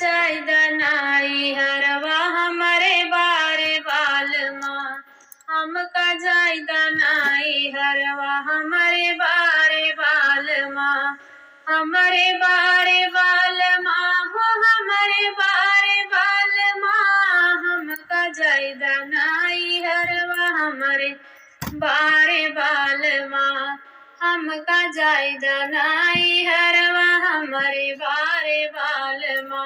जायदा नाई हरवा हमरे बारे बालमा, हमका जायदा नाई हरवा हमरे बारे बालमा, हमरे बारे बालमा हो हमरे बारे बालमा, हमका जायदा नाई हरवा हमरे बारे बालमा, हमका जायदा नाई हरवा हमरे बारे बालमा।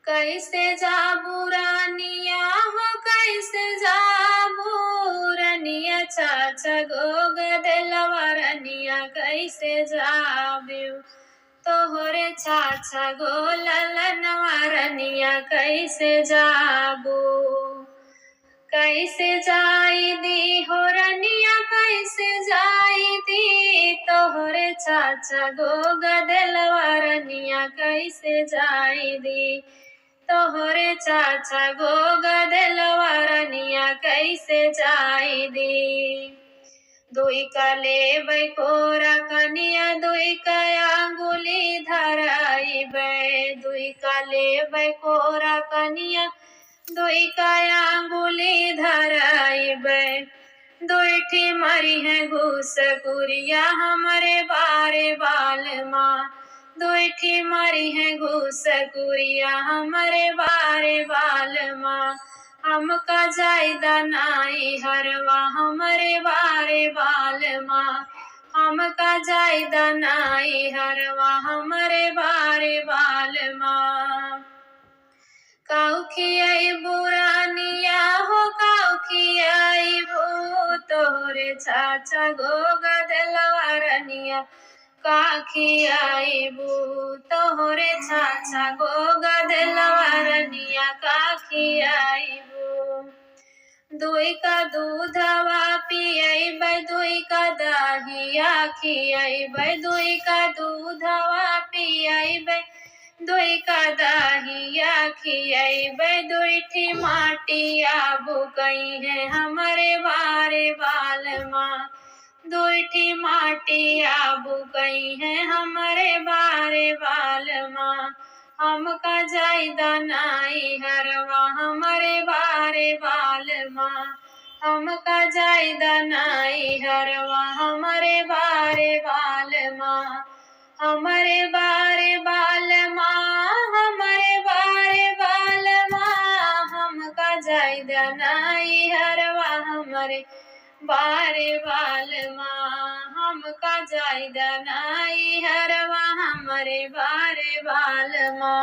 कैसे जाबू रानिया हो कैसे जाबू रनिया, चाचा गोग दिलवा रनिया कैसे जाबू, तोहरे चाचा गो ललनवा रनिया कैसे जाबू, कैसे जाई दी हो रनिया कैसे जाई दी, तोहरे चाचा गोग दिलवा रनिया कैसे जाई दी, तोहरे चाचा गोग दिलवा रनिया कैसे जाई दी। दुई का लेबै कोरा कनिया दुई का अंगुली धराइबै, दुई का लेबै कोरा कनिया दुई का अंगुली धराइबै, दुईठी मरी है घूस कुरिया हमरे बारे बालमा, दुईठी मरी है घूस कुरिया हमरे बारे बालमा, हमका जायदा नाई हरवा हमरे बारे बालमा, हमका जायदा नाई हरवा हमरे बारे बालमा। काऊ खियाइबू रानिया हो काऊ खियाइबू, तोहरे चाचा गोग दिलवा रनिया का खियाइबू, तोहरे चाचा गोग दिलवा रनिया का खियाइबू। दुई का दूधवा पियैबै दुई का दहिया खियैबै, दुई का दूधवा पियैबै दुई का दहिया खियैबै, दुईठी माटिया बुकई है हमरे बारे बालमा, दुईठी माटिया बुकई है हमरे बारे बालमा, हमका जायदा नाई हरवा हमरे बारे बालमा, हमका जायदा नाई हरवा हमरे बारे बालमा, हमरे बारे बालमा, हमरे बारे बालमा, हमका जायदा नाई हरवा हमरे बारे बालमा, हमका जायदा नाई हरवा हमरे बारे बालमा।